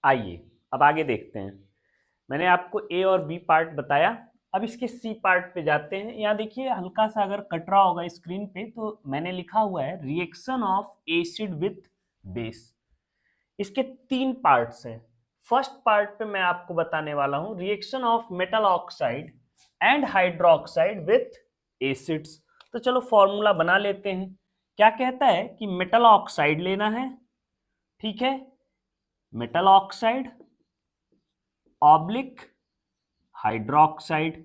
आइए अब आगे देखते हैं। मैंने आपको ए और बी पार्ट बताया, अब इसके सी पार्ट पे जाते हैं। यहाँ देखिए हल्का सा अगर कट रहा होगा स्क्रीन पे तो मैंने लिखा हुआ है reaction of acid with base. इसके तीन पार्ट्स हैं। फर्स्ट पार्ट पे मैं आपको बताने वाला हूं reaction of metal oxide and hydroxide with acids. तो चलो फॉर्मूला बना लेते हैं। क्या कहता है कि मेटल ऑक्साइड लेना है, ठीक है, मेटल ऑक्साइड ऑब्लिक हाइड्रोक्साइड,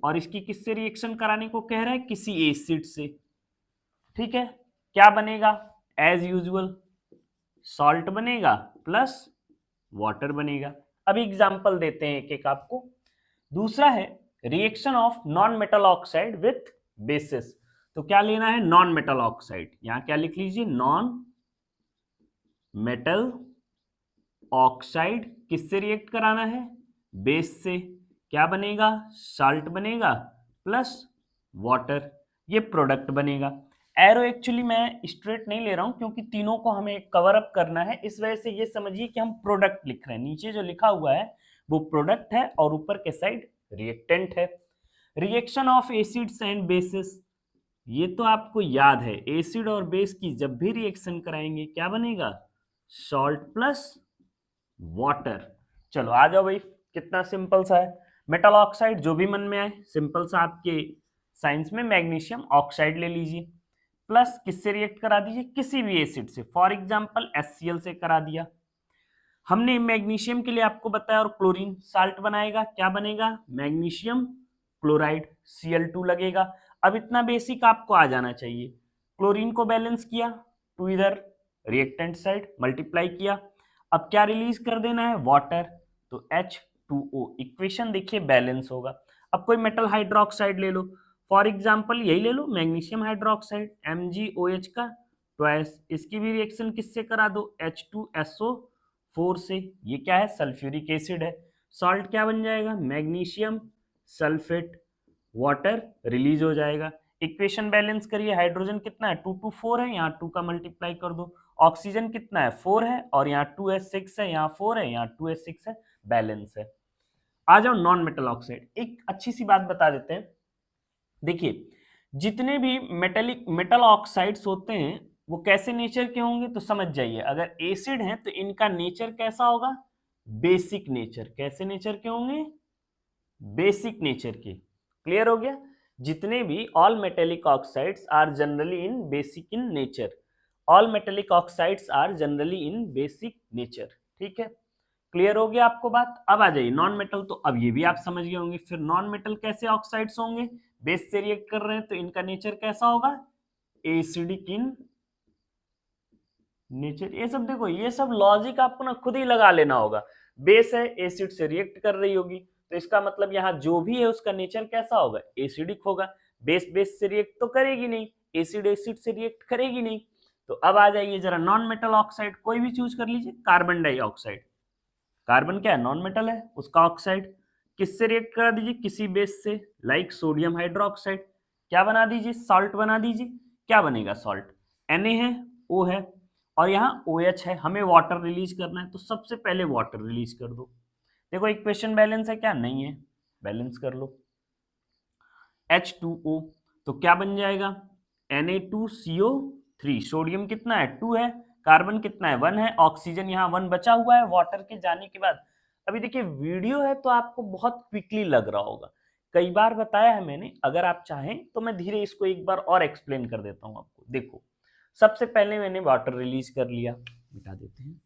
और इसकी किससे रिएक्शन कराने को कह रहा है, किसी एसिड से, ठीक है। क्या बनेगा, एज यूजुअल सॉल्ट बनेगा प्लस वाटर बनेगा। अब एग्जांपल देते हैं एक एक आपको। दूसरा है reaction of non metal oxide with basis. तो क्या लेना है, नॉन मेटल ऑक्साइड, यहां क्या लिख लीजिए, नॉन मेटल ऑक्साइड किससे रिएक्ट कराना है, बेस से। क्या बनेगा, साल्ट बनेगा प्लस वाटर, ये प्रोडक्ट बनेगा। एरो एक्चुअली मैं स्ट्रेट नहीं ले रहा हूं क्योंकि तीनों को हमें कवर अप करना है, इस वजह से ये समझिए कि हम प्रोडक्ट लिख रहे हैं। नीचे जो लिखा हुआ है वो प्रोडक्ट है और ऊपर के साइड रिएक्टेंट है। Reaction of acids and bases, ये तो आपको याद है, एसिड और बेस की जब भी रिएक्शन कराएंगे क्या बनेगा, सॉल्ट प्लस वाटर। चलो आ जाओ भाई, कितना सिंपल सा है। मेटल ऑक्साइड जो भी मन में आए, सिंपल सा आपके साइंस में मैग्नीशियम ऑक्साइड ले लीजिए, प्लस किससे रिएक्ट करा दीजिए, किसी भी एसिड से, फॉर एग्जांपल HCl से करा दिया। हमने मैग्नीशियम के लिए आपको बताया, और क्लोरीन साल्ट बनाएगा, क्या बनेगा, मैग्नीशियम क्लोराइड, Cl2 लगेगा। अब इतना बेसिक आपको आ जाना चाहिए। क्लोरीन को बैलेंस किया, टू इधर रिएक्टेंट साइड मल्टीप्लाई किया, अब क्या रिलीज कर देना है, वाटर, तो H2O। इक्वेशन देखिए बैलेंस होगा। अब कोई मेटल हाइड्रोक्साइड ले लो, फॉर एग्जांपल यही ले लो, मैग्नीशियम हाइड्रोक्साइड, MgOH का ट्वाइस, इसकी भी रिएक्शन किससे करा दो, H2SO4 से। ये क्या है, सल्फ्यूरिक एसिड है। सॉल्ट क्या बन जाएगा, मैग्नीशियम सल्फेट, वाटर रिलीज हो जाएगा। इक्वेशन बैलेंस करिए, हाइड्रोजन कितना है, 2 2 4 है, यहाँ 2 का मल्टीप्लाई कर दो। ऑक्सीजन कितना है, 4 है, और यहाँ 2s6 है, यहाँ 4 है, यहाँ 2s6 है, बैलेंस है। आ जाओ नॉन मेटल ऑक्साइड। एक अच्छी सी बात बता देते हैं, देखिए जितने भी मेटल ऑक्साइड्स होते हैं वो कैसे नेचर के होंगे, तो समझ जाइए, अगर एसिड हैं तो इनका नेचर कैसा होगा, बेसिक नेचर। कैसे नेचर के होंगे, बेसिक नेचर के। क्लियर हो गया। जितने भी all metallic oxides are generally in basic in nature, all metallic oxides are generally in basic nature, ठीक है। क्लियर हो गया आपको बात। अब आ जाइए नॉन मेटल, तो अब ये भी आप समझ गए होंगे। फिर नॉन मेटल कैसे ऑक्साइड्स होंगे, बेस से रिएक्ट कर रहे हैं तो इनका नेचर कैसा होगा, एसिडिक इन नेचर। ये सब देखो, ये सब लॉजिक आपको ना खुद ही लगा लेना होगा। बेस है, एसिड से रिएक्ट कर रही होगी, तो इसका मतलब यहाँ जो भी है उसका नेचर कैसा होगा, एसिडिक होगा। बेस बेस से रिएक्ट तो करेगी नहीं, एसिड एसिड से रिएक्ट करेगी नहीं। तो अब आ जाइए जरा नॉन मेटल ऑक्साइड, कोई भी चूज कर लीजिए। कार्बन डाइऑक्साइड, कार्बन क्या है, नॉन मेटल है, उसका ऑक्साइड किससे रिएक्ट करा दीजिए, किसी बेस से, लाइक सोडियम हाइड्रोक्साइड। क्या बना दीजिए, सॉल्ट बना दीजिए। क्या बनेगा, सॉल्ट, Na है, O है, और यहाँ OH है। हमें वाटर रिलीज करना है तो सबसे पहले वाटर रिलीज कर दो। देखो इक्वेशन बैलेंस है क्या, नहीं है, बैलेंस कर लो। H2O, तो क्या बन जाएगा, Na2CO3। सोडियम कितना है, 2 है, कार्बन कितना है, 1 है, ऑक्सीजन यहाँ 1 बचा हुआ है वाटर के जाने के बाद। अभी देखिए वीडियो है तो आपको बहुत क्विकली लग रहा होगा, कई बार बताया है मैंने, अगर आप चाहें तो मैं धीरे इसको एक बार और एक्सप्लेन कर देता हूं आपको। देखो सबसे पहले मैंने वाटर रिलीज कर लिया, मिटा देते हैं।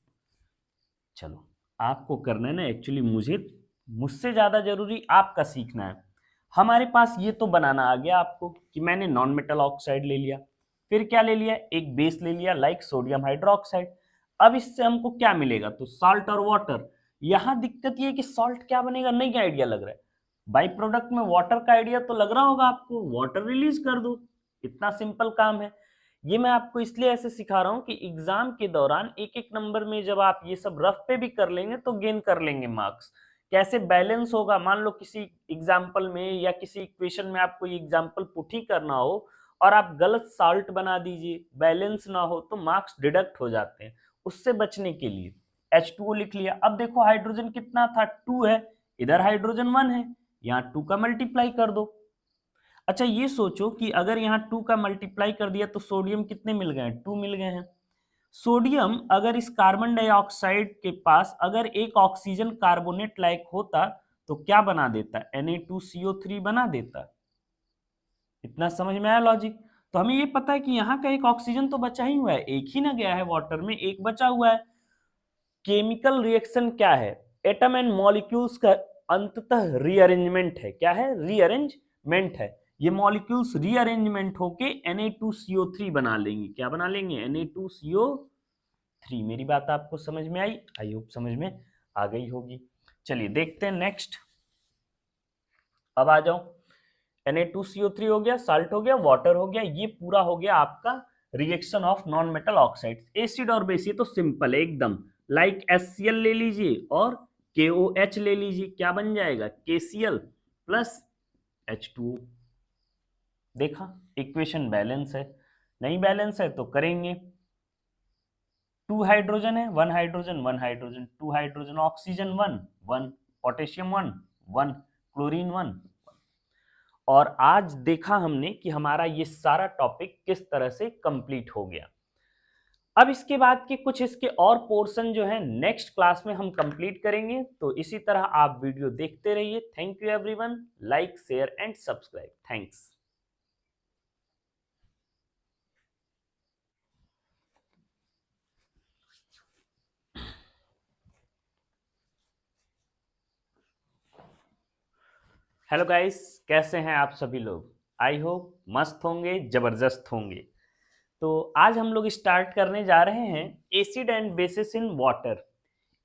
चलो आपको करना है ना, एक्चुअली मुझसे ज्यादा जरूरी आपका सीखना है। हमारे पास ये तो बनाना आ गया आपको कि मैंने नॉन मेटल ऑक्साइड ले लिया, फिर क्या ले लिया, एक बेस ले लिया लाइक सोडियम हाइड्रोक्साइड। अब इससे हमको क्या मिलेगा, तो सॉल्ट और वाटर। यहां दिक्कत ये है कि सॉल्ट क्या बनेगा, नहीं आइडिया लग रहा है। बाई प्रोडक्ट में वाटर का आइडिया तो लग रहा होगा आपको, वाटर रिलीज कर दो, इतना सिंपल काम है। ये मैं आपको इसलिए ऐसे सिखा रहा हूं कि एग्जाम के दौरान एक एक नंबर में जब आप ये सब रफ पे भी कर लेंगे तो गेन कर लेंगे मार्क्स। कैसे बैलेंस होगा, मान लो किसी एग्जाम्पल में या किसी इक्वेशन में आपको ये एग्जाम्पल पुट ही करना हो और आप गलत सॉल्ट बना दीजिए, बैलेंस ना हो, तो मार्क्स डिडक्ट हो जाते हैं। उससे बचने के लिए H2O लिख लिया। अब देखो हाइड्रोजन कितना था, 2 है, इधर हाइड्रोजन 1 है, यहाँ 2 का मल्टीप्लाई कर दो। अच्छा ये सोचो कि अगर यहाँ 2 का मल्टीप्लाई कर दिया तो सोडियम कितने मिल गए हैं, 2 मिल गए हैं। सोडियम अगर इस कार्बन डाइऑक्साइड के पास अगर एक ऑक्सीजन कार्बोनेट लायक होता तो क्या बना देता, Na2CO3 बना देता। इतना समझ में आया लॉजिक। तो हमें ये पता है कि यहाँ का एक ऑक्सीजन तो बचा ही हुआ है, एक ही ना गया है वाटर में, एक बचा हुआ है। केमिकल रिएक्शन क्या है, एटम एंड मॉलिक्यूल्स का अंततः रीअरेंजमेंट है। क्या है, रीअरेंजमेंट है। ये मॉलिक्यूल्स रीअरेंजमेंट होके Na2CO3 बना लेंगे। क्या बना लेंगे, Na2CO3। मेरी बात आपको समझ में आई, आई होप समझ में आ गई होगी। चलिए देखते हैं नेक्स्ट। अब आ जाओ, Na2CO3 हो गया, साल्ट हो गया, वाटर हो गया, ये पूरा हो गया आपका reaction of non metal oxide. Acid और बेस ये तो सिंपल है एकदम, लाइक HCl ले लीजिए और KOH ले लीजिए, क्या बन जाएगा, KCl प्लस H2O। देखा, इक्वेशन बैलेंस है। नहीं बैलेंस है तो करेंगे, 2 हाइड्रोजन है, 1 hydrogen 1 hydrogen, 2 hydrogen, oxygen 1 1, potassium 1 1, chlorine 1। और आज देखा हमने कि हमारा ये सारा टॉपिक किस तरह से कंप्लीट हो गया। अब इसके बाद के कुछ इसके और पोर्शन जो है नेक्स्ट क्लास में हम कंप्लीट करेंगे, तो इसी तरह आप वीडियो देखते रहिए। Thank you everyone, like share and subscribe, thanks. Hello guys, कैसे हैं आप सभी लोग, आई होप मस्त होंगे, जबरदस्त होंगे। तो आज हम लोग स्टार्ट करने जा रहे हैं acid and basis in water.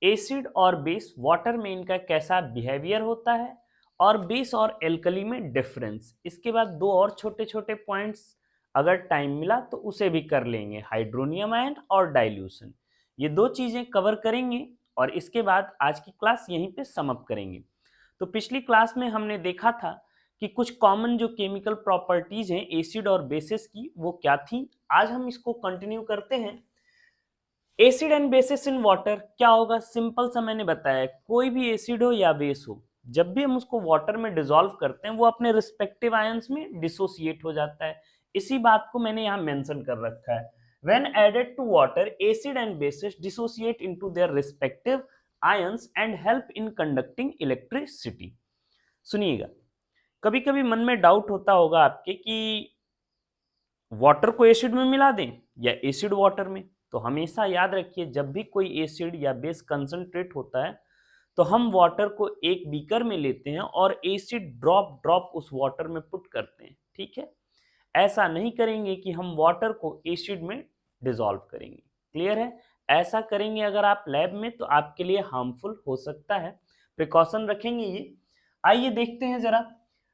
Acid और बेस वाटर में इनका कैसा बिहेवियर होता है, और बेस और एल्कली में डिफरेंस। इसके बाद दो और छोटे छोटे पॉइंट्स अगर टाइम मिला तो उसे भी कर लेंगे, हाइड्रोनियम आयन और डाइल्यूशन। ये दो चीजें कवर करेंगे और इसके बाद आज की क्लास यहीं पे सम अप करेंगे। तो पिछली क्लास में हमने देखा था कि कुछ कॉमन जो केमिकल प्रॉपर्टीज हैं एसिड और बेसिस की वो क्या थी। आज हम इसको कंटिन्यू करते हैं। Acid and basis in water क्या होगा, सिंपल सा मैंने बताया, कोई भी एसिड हो या बेस हो, जब भी हम उसको वाटर में डिसॉल्व करते हैं वो अपने रिस्पेक्टिव आयंस में डिसोसिएट हो जाता है। इसी बात को मैंने यहाँ मेंशन कर रखा है। When added to water acid and bases dissociate into their respective ions and help in conducting electricity. सुनिएगा, कभी कभी मन में डाउट होता होगा आपके कि वाटर को एसिड में मिला दें या एसिड वाटर में। तो हमेशा याद रखिए, जब भी कोई एसिड या बेस कंसंट्रेट होता है तो हम वाटर को एक बीकर में लेते हैं और एसिड ड्रॉप ड्रॉप उस वाटर में पुट करते हैं, ठीक है। ऐसा नहीं करेंगे कि हम वाटर को एसिड में डिसॉल्व करेंगे, क्लियर है। ऐसा करेंगे अगर आप लैब में तो आपके लिए हार्मफुल हो सकता है, प्रिकॉशन रखेंगे ये। आइए देखते हैं जरा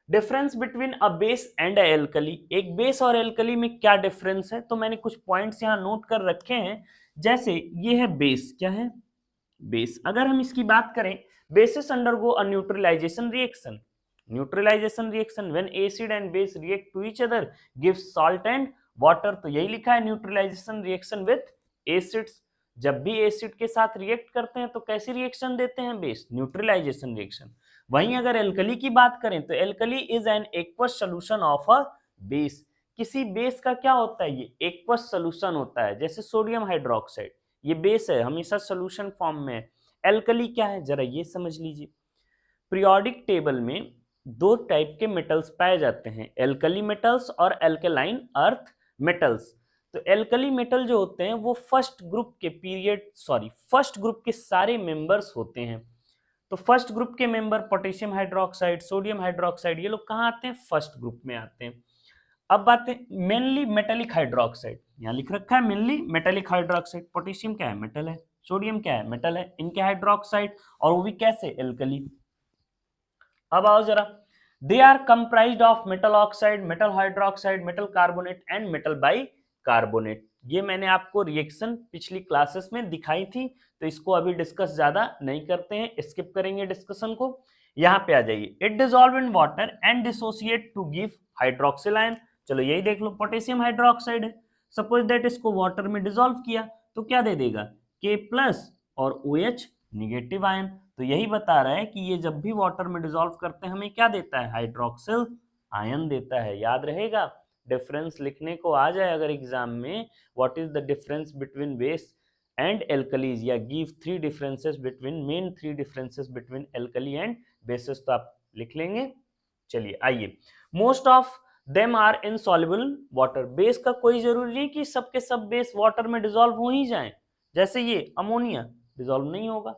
difference between a base and a alkali. एक बेस और एल्कली में क्या डिफरेंस है, तो मैंने कुछ पॉइंट्स यहाँ नोट कर रखे हैं। जैसे ये है बेस, क्या है, बेस। अगर हम इसकी बात करें, bases undergo a neutralization reaction. Neutralization reaction when acid and base react to each other gives salt and water. तो यही लिखा है, न्यूट्रलाइजेशन रिएक्शन विथ एसिड्स। जब भी एसिड के साथ रिएक्ट करते हैं तो कैसी रिएक्शन देते हैं, बेस, न्यूट्रलाइजेशन रिएक्शन। वहीं अगर एल्कली की बात करें तो alkali is an aqueous solution of a base. किसी बेस का क्या होता है, ये एक्वस सोल्यूशन होता है। जैसे सोडियम हाइड्रोक्साइड, ये बेस है, हमेशा सोल्यूशन फॉर्म में है। एल्कली क्या है, जरा ये समझ लीजिए। पीरियोडिक टेबल में दो टाइप के मेटल्स पाए जाते हैं, एल्कली मेटल्स और एल्केलाइन अर्थ मेटल्स। तो एल्कली मेटल जो होते हैं वो फर्स्ट ग्रुप के सारे मेंबर्स होते हैं। तो फर्स्ट ग्रुप के member potassium hydroxide, sodium hydroxide, ये लोग कहाँ आते हैं, फर्स्ट ग्रुप में आते हैं। अब बात है मेनली मेटेलिक हाइड्रोक्साइड, यहाँ लिख रखा है मेनली मेटेलिक हाइड्रोक्साइड। पोटेशियम क्या है, मेटल है, सोडियम क्या है, मेटल है, इनके हाइड्रोक्साइड, और वो भी कैसे, एल्कली। अब आओ जरा, they are comprised of metal oxide, metal hydroxide, metal carbonate and metal bicarbonate. ये मैंने आपको रिएक्शन पिछली क्लासेस में दिखाई थी, तो इसको अभी डिस्कस ज्यादा नहीं करते हैं, स्किप करेंगे डिस्कशन को। यहाँ पे आ जाइए, it dissolve in water and dissociate to give hydroxyl ion. चलो यही देख लो, पोटेशियम हाइड्रोक्साइड है, सपोज दैट इसको वाटर में डिसॉल्व किया तो क्या दे देगा, K प्लस और OH निगेटिव आयन। तो यही बता रहा है कि ये जब भी वाटर में डिसॉल्व करते हैं हमें क्या देता है, हाइड्रोक्सिल आयन देता है। याद रहेगा, डिफरेंस लिखने को आ जाए अगर एग्जाम में, what is the difference between base and alkalis, या give three differences between, main three differences between alkali and bases, तो आप लिख लेंगे। चलिए आइए, most of them are insoluble water. Base का कोई जरूरी नहीं कि सबके सब बेस वाटर में डिसॉल्व हो ही जाएं। जैसे ये अमोनिया डिसॉल्व नहीं होगा,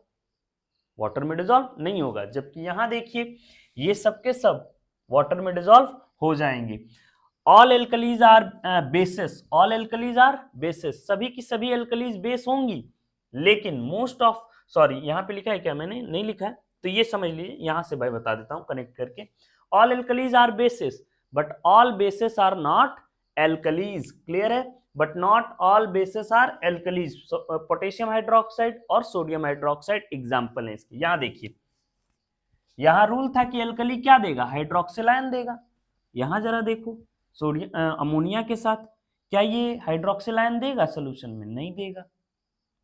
वाटर में डिसॉल्व नहीं होगा, जबकि यहां देखिए ये सबके सब वाटर में डिसॉल्व हो जाएंगे। All alkalis are bases, all alkalis are bases, सभी की सभी एल्कलीज बेस होंगी, लेकिन मोस्ट ऑफ, सॉरी यहां पे लिखा है क्या, मैंने नहीं लिखा है, तो ये समझ लीजिए, यहां से भाई बता देता हूं कनेक्ट करके। All alkalis are bases but all bases are not alkalis, clear है, but not all bases are alkalis. Potassium hydroxide और सोडियम हाइड्रोक्साइड एग्जाम्पल है इसके। यहां देखिए, यहां रूल था कि एल्कली क्या देगा, हाइड्रोक्सिल आयन देगा। यहां जरा देखो, सोडियम अमोनिया के साथ क्या ये हाइड्रोक्सिल आयन देगा सोल्यूशन में, नहीं देगा।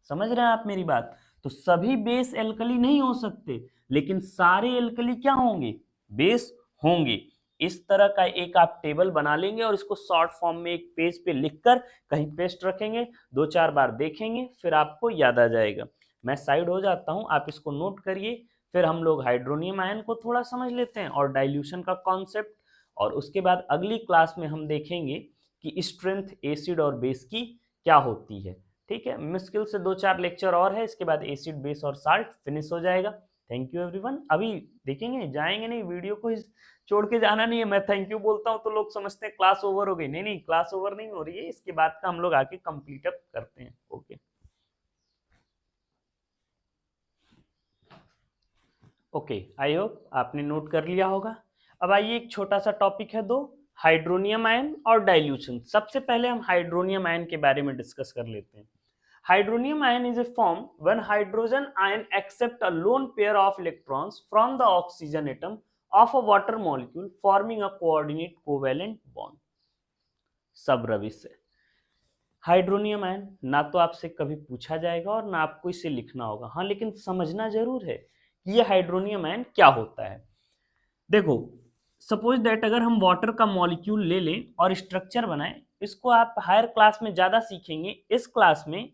समझ रहे हैं आप मेरी बात? तो सभी बेस एल्कली नहीं हो सकते, लेकिन सारे एल्कली क्या होंगे, बेस होंगे। इस तरह का एक आप टेबल बना लेंगे और इसको शॉर्ट फॉर्म में एक पेज पे लिखकर कहीं पेस्ट रखेंगे, 2-4 बार देखेंगे, फिर आपको याद आ जाएगा। मैं साइड हो जाता हूं, आप इसको नोट करिए, फिर हम लोग हाइड्रोनियम आयन को थोड़ा समझ लेते हैं और डाइल्यूशन का कॉन्सेप्ट, और उसके बाद अगली क्लास में हम देखेंगे कि स्ट्रेंथ एसिड और बेस की क्या होती है। ठीक है, मुश्किल से 2-4 लेक्चर और है, इसके बाद एसिड बेस और साल्ट फिनिश हो जाएगा। Thank you everyone. अभी देखेंगे, जाएंगे नहीं, वीडियो को छोड़ के जाना नहीं है। मैं थैंक यू बोलता हूँ तो लोग समझते हैं क्लास ओवर हो गई, नहीं नहीं, क्लास ओवर नहीं हो रही है, इसके बाद का हम लोग आके कंप्लीट अप करते हैं। ओके ओके, आई होप आपने नोट कर लिया होगा। अब आइए, एक छोटा सा टॉपिक है दो, हाइड्रोनियम आयन और डाइल्यूशन। सबसे पहले हम हाइड्रोनियम आयन के बारे में डिस्कस कर लेते हैं। Hydronium ion is a form when hydrogen ion accept a lone pair of electrons from the oxygen atom of a water molecule forming a coordinate covalent bond. सब रवि से हाइड्रोनियम आयन ना तो आपसे कभी पूछा जाएगा और ना आपको इसे लिखना होगा, हाँ, लेकिन समझना जरूर है कि ये हाइड्रोनियम आयन क्या होता है। देखो, सपोज दैट अगर हम वाटर का मॉलिक्यूल ले लें और स्ट्रक्चर बनाएं, इसको आप हायर क्लास में ज्यादा सीखेंगे। इस क्लास में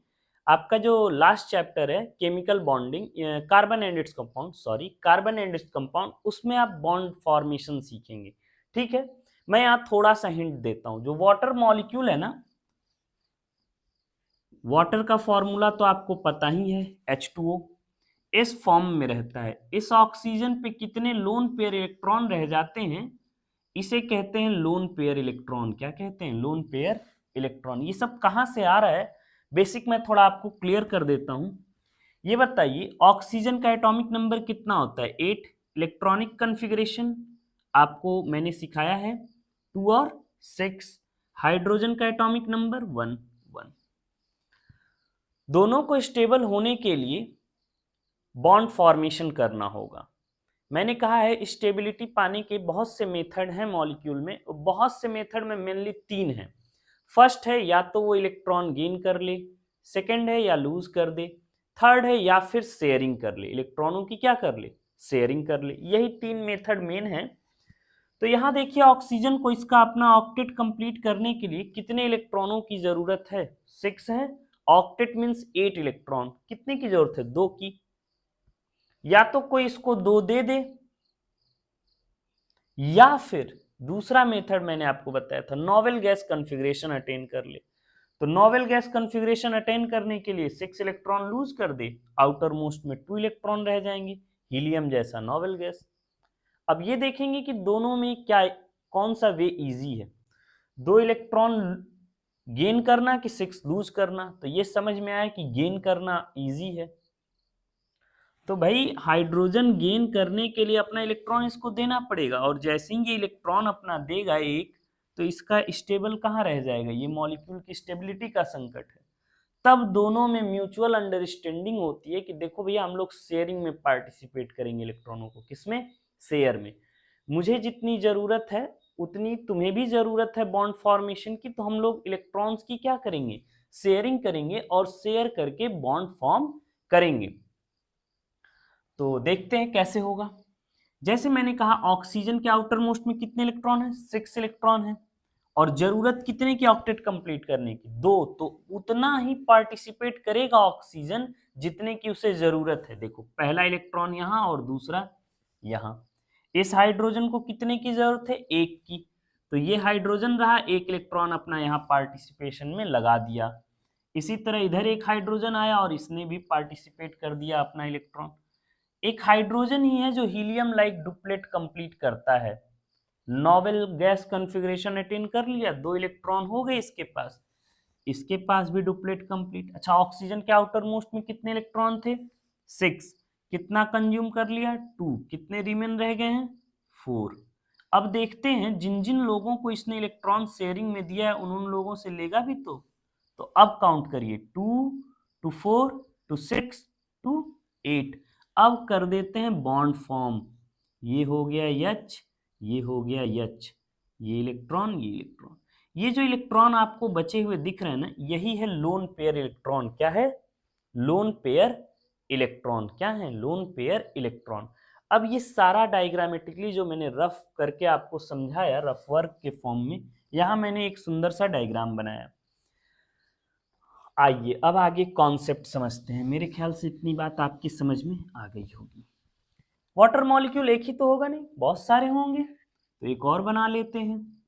आपका जो लास्ट चैप्टर है chemical bonding, carbon and its compound, sorry carbon and its compound, उसमें आप बॉन्ड फॉर्मेशन सीखेंगे। ठीक है, मैं यहाँ थोड़ा सा हिंट देता हूं। जो वाटर मॉलिक्यूल है ना, वाटर का फॉर्मूला तो आपको पता ही है, H2O इस फॉर्म में रहता है। इस ऑक्सीजन पे कितने लोन पेयर इलेक्ट्रॉन रह जाते हैं, इसे कहते हैं लोन पेयर इलेक्ट्रॉन। क्या कहते हैं, लोन पेयर इलेक्ट्रॉन। ये सब कहां से आ रहा है, बेसिक मैं थोड़ा आपको क्लियर कर देता हूं। ये बताइए, ऑक्सीजन का एटॉमिक नंबर कितना होता है, 8। इलेक्ट्रॉनिक कन्फिग्रेशन आपको मैंने सिखाया है, 2 और 6। हाइड्रोजन का एटॉमिक नंबर 1 1। दोनों को स्टेबल होने के लिए बॉन्ड फॉर्मेशन करना होगा। मैंने कहा है स्टेबिलिटी पाने के बहुत से मेथड हैं मॉलिक्यूल में, बहुत से मेथड में मेनली 3 हैं। फर्स्ट है या तो वो इलेक्ट्रॉन गेन कर ले, सेकंड है या लूज कर दे, थर्ड है या फिर शेयरिंग कर ले, इलेक्ट्रॉनों की क्या कर ले, शेयरिंग कर ले। यही 3 मेथड मेन है। तो यहां देखिए, ऑक्सीजन को इसका अपना ऑक्टेट कंप्लीट करने के लिए कितने इलेक्ट्रॉनों की जरूरत है, 6 है। Octet means 8 electron. कितने की जरूरत है, 2 की। या तो कोई इसको 2 दे दे, या फिर दूसरा मेथड मैंने आपको बताया था, नोवेल गैस कॉन्फ़िगरेशन अटेन कर ले। तो नोवेल गैस कॉन्फ़िगरेशन अटेन करने के लिए 6 इलेक्ट्रॉन लूज कर दे, आउटर मोस्ट में 2 इलेक्ट्रॉन रह जाएंगे, हीलियम जैसा नोवेल गैस। अब ये देखेंगे कि दोनों में क्या, कौन सा वे इजी है, 2 इलेक्ट्रॉन गेन करना कि 6 लूज करना। तो ये समझ में आया कि गेन करना इजी है। तो भाई हाइड्रोजन गेन करने के लिए अपना इलेक्ट्रॉन इसको देना पड़ेगा, और जैसे ही ये इलेक्ट्रॉन अपना देगा एक, तो इसका स्टेबल कहाँ रह जाएगा, ये मॉलिक्यूल की स्टेबिलिटी का संकट है। तब दोनों में म्यूचुअल अंडरस्टैंडिंग होती है कि देखो भैया, हम लोग शेयरिंग में पार्टिसिपेट करेंगे इलेक्ट्रॉनों को। किसमें, शेयर में। मुझे जितनी जरूरत है उतनी तुम्हें भी जरूरत है बॉन्ड फॉर्मेशन की, तो हम लोग इलेक्ट्रॉन्स की क्या करेंगे, शेयरिंग करेंगे, और शेयर करके बॉन्ड फॉर्म करेंगे। तो देखते हैं कैसे होगा। जैसे मैंने कहा ऑक्सीजन के आउटर मोस्ट में कितने इलेक्ट्रॉन है, 6 इलेक्ट्रॉन है, और जरूरत कितने की ऑक्टेट कंप्लीट करने की, 2। तो उतना ही पार्टिसिपेट करेगा ऑक्सीजन जितने की उसे जरूरत है। देखो पहला इलेक्ट्रॉन यहाँ और दूसरा यहाँ। इस हाइड्रोजन को कितने की जरूरत है, 1 की। तो ये हाइड्रोजन रहा, 1 इलेक्ट्रॉन अपना यहाँ पार्टिसिपेशन में लगा दिया। इसी तरह इधर एक हाइड्रोजन आया और इसने भी पार्टिसिपेट कर दिया अपना इलेक्ट्रॉन। एक हाइड्रोजन ही है जो हीलियम लाइक डुप्लेट कंप्लीट करता है, नोबेल गैस कॉन्फ़िगरेशन अटेन कर लिया, 2 इलेक्ट्रॉन हो गए इसके पास भी डुप्लेट कंप्लीट। अच्छा ऑक्सीजन के आउटर मोस्ट में कितने इलेक्ट्रॉन थे, 6। कितना कंज्यूम कर लिया, 2। कितने रिमेन रह गए हैं, 4। अब देखते हैं जिन जिन लोगों को इसने इलेक्ट्रॉन शेयरिंग में दिया है उन लोगों से लेगा भी तो अब काउंट करिए, 2 टू 4 टू 6 टू 8। अब कर देते हैं बॉन्ड फॉर्म। ये हो गया H, ये हो गया H, ये इलेक्ट्रॉन, ये इलेक्ट्रॉन। ये जो इलेक्ट्रॉन आपको बचे हुए दिख रहे हैं ना, यही है लोन पेयर इलेक्ट्रॉन। क्या है, लोन पेयर इलेक्ट्रॉन। क्या है, लोन पेयर इलेक्ट्रॉन। अब ये सारा डायग्रामेटिकली जो मैंने रफ करके आपको समझाया, रफ वर्क के फॉर्म में, यहां मैंने एक सुंदर सा डायग्राम बनाया। आइए अब आगे कॉन्सेप्ट समझते हैं। मेरे ख्याल से इतनी बात आपकी समझ में आ गई होगी। वाटर मॉलिक्यूल एक ही तो होगा नहीं, बहुत सारे होंगे, तो एक और बना लेते हैं।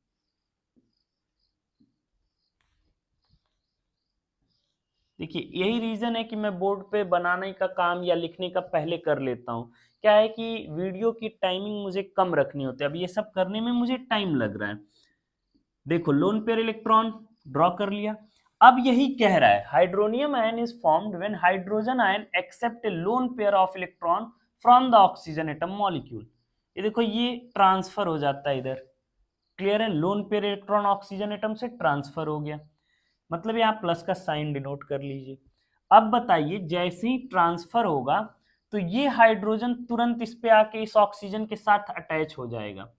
देखिए यही रीजन है कि मैं बोर्ड पे बनाने का काम या लिखने का पहले कर लेता हूँ। क्या है कि वीडियो की टाइमिंग मुझे कम रखनी होती है, अब ये सब करने में मुझे टाइम लग रहा है। देखो लोन पेयर इलेक्ट्रॉन ड्रॉ कर लिया। अब यही कह रहा है hydronium ion is formed when hydrogen ion accept a lone pair of electron from the oxygen atom molecule. ये देखो ये ट्रांसफर हो जाता है इधर, क्लियर है, lone pair electron oxygen atom से ट्रांसफर हो गया, मतलब यहाँ प्लस का साइन डिनोट कर लीजिए। अब बताइए जैसे ही ट्रांसफर होगा तो ये हाइड्रोजन तुरंत इस पे आके इस ऑक्सीजन के साथ अटैच हो जाएगा।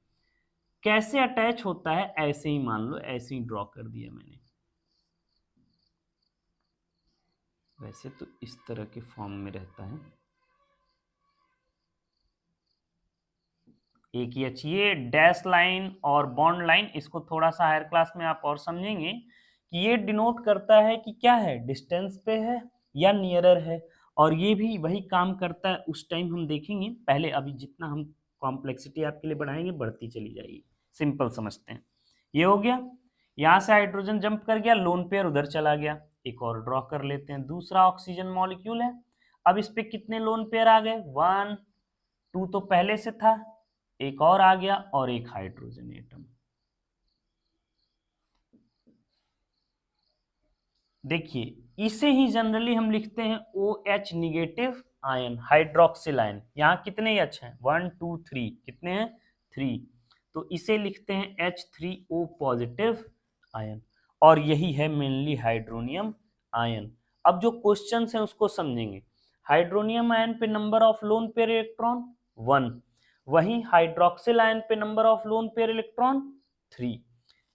कैसे अटैच होता है, ऐसे ही मान लो, ऐसे ही ड्रॉ कर दिया मैंने। वैसे तो इस तरह के फॉर्म में रहता है, एक ही अच्छी। ये डैश लाइन और बॉन्ड लाइन, इसको थोड़ा सा हायर क्लास में आप और समझेंगे कि ये डिनोट करता है कि क्या है, डिस्टेंस पे है या नियरर है। और ये भी वही काम करता है, उस टाइम हम देखेंगे। पहले अभी जितना हम कॉम्प्लेक्सिटी आपके लिए बढ़ाएंगे बढ़ती चली जाएगी। सिंपल समझते हैं। ये हो गया, यहाँ से हाइड्रोजन जंप कर गया, लोन पेयर उधर चला गया। एक और ड्रॉ कर लेते हैं, दूसरा ऑक्सीजन मॉलिक्यूल है। अब इस पे कितने लोन पेयर आ गए, 1 2 तो पहले से था, एक और आ गया और एक हाइड्रोजन एटम। देखिए इसे ही जनरली हम लिखते हैं OH negative ion, hydroxyl ion. यहाँ कितने H हैं, 1 2 3, कितने हैं, 3। तो इसे लिखते हैं H3O पॉजिटिव आयन, और यही है मेनली हाइड्रोनियम आयन। अब जो क्वेश्चंस हैं उसको समझेंगे। हाइड्रोनियम आयन पे number of lone pair electron 1, वहीं हाइड्रोक्सिल आयन पे number of lone pair electron 3।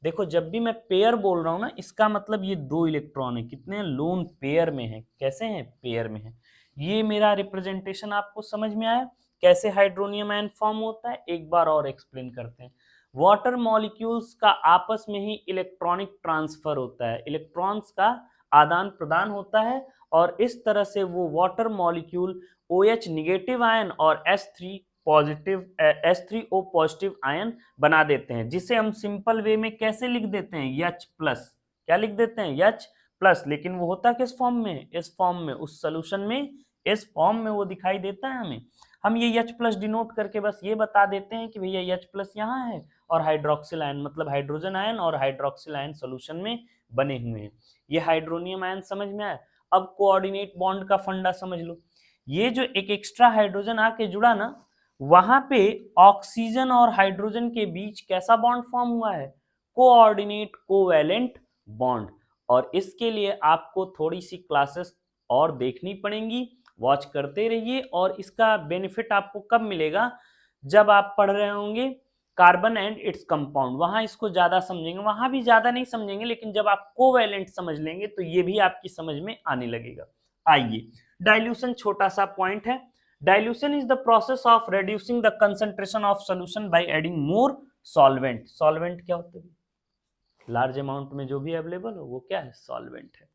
देखो जब भी मैं पेयर बोल रहा हूं ना, इसका मतलब ये 2 इलेक्ट्रॉन है, कितने लोन पेयर में है, कैसे हैं, पेयर में है। ये मेरा रिप्रेजेंटेशन आपको समझ में आया कैसे हाइड्रोनियम आयन फॉर्म होता है। एक बार और एक्सप्लेन करते हैं। वाटर मॉलिक्यूल्स का आपस में ही इलेक्ट्रॉनिक ट्रांसफर होता है, इलेक्ट्रॉन्स का आदान प्रदान होता है, और इस तरह से वो water molecule OH negative ion और H3O पॉजिटिव आयन बना देते हैं, जिसे हम सिंपल वे में कैसे लिख देते हैं, H प्लस। क्या लिख देते हैं, H प्लस। लेकिन वो होता किस फॉर्म में, इस फॉर्म में, उस सोल्यूशन में, इस फॉर्म में वो दिखाई देता है हमें। हम ये H प्लस डिनोट करके बस ये बता देते हैं कि भैया H प्लस यहाँ है, और हाइड्रोक्सिल आयन मतलब हाइड्रोजन आयन और हाइड्रोक्सिल आयन सोल्यूशन में बने हुए हैं। ये हाइड्रोनियम आयन समझ में आया। अब कोऑर्डिनेट बॉन्ड का फंडा समझ लो। ये जो एक एक्स्ट्रा हाइड्रोजन आके जुड़ा ना, वहां पे ऑक्सीजन और हाइड्रोजन के बीच कैसा बॉन्ड फॉर्म हुआ है, कोऑर्डिनेट कोवैलेंट बॉन्ड। और इसके लिए आपको थोड़ी सी क्लासेस और देखनी पड़ेंगी, वॉच करते रहिए। और इसका बेनिफिट आपको कब मिलेगा, जब आप पढ़ रहे होंगे कार्बन एंड इट्स कंपाउंड, वहां इसको ज्यादा समझेंगे। वहां भी ज्यादा नहीं समझेंगे, लेकिन जब आप कोवैलेंट समझ लेंगे तो ये भी आपकी समझ में आने लगेगा। आइए डाइल्यूशन छोटा सा पॉइंट है। Dilution is the process of reducing the concentration of solution by adding more solvent. Solvent क्या होता है? लार्ज अमाउंट में जो भी अवेलेबल हो वो क्या है? सॉल्वेंट है।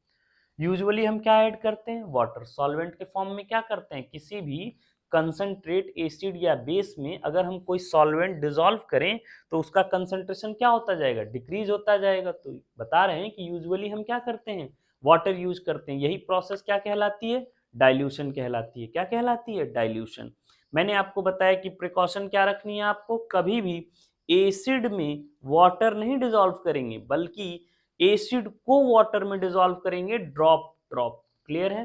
यूजुअली हम क्या ऐड करते हैं? वाटर। सॉल्वेंट के फॉर्म में क्या करते हैं? किसी भी कंसंट्रेट एसिड या बेस में अगर हम कोई सॉल्वेंट डिसॉल्व करें तो उसका कंसंट्रेशन क्या होता जाएगा? डिक्रीज होता जाएगा। तो बता रहे हैं कि यूजुअली हम क्या करते हैं? वाटर यूज करते हैं। यही प्रोसेस क्या कहलाती है? डाइल्यूशन कहलाती है। क्या कहलाती है? डाइल्यूशन। मैंने आपको बताया कि प्रिकॉशन क्या रखनी है आपको, कभी भी एसिड में वाटर नहीं डिसॉल्व करेंगे बल्कि एसिड को वाटर में डिसॉल्व करेंगे ड्रॉप ड्रॉप। क्लियर है?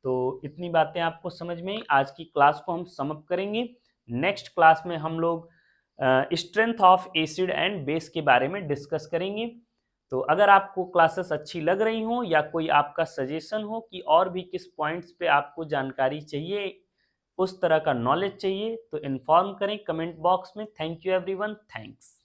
तो इतनी बातें आपको समझ में आई। आज की क्लास को हम समअप करेंगे। नेक्स्ट क्लास में हम लोग strength of acid and base के बारे में डिस्कस करेंगे। तो अगर आपको क्लासेस अच्छी लग रही हो या कोई आपका सजेशन हो कि और भी किस पॉइंट्स पे आपको जानकारी चाहिए, उस तरह का नॉलेज चाहिए, तो इन्फॉर्म करें कमेंट बॉक्स में। Thank you everyone, thanks.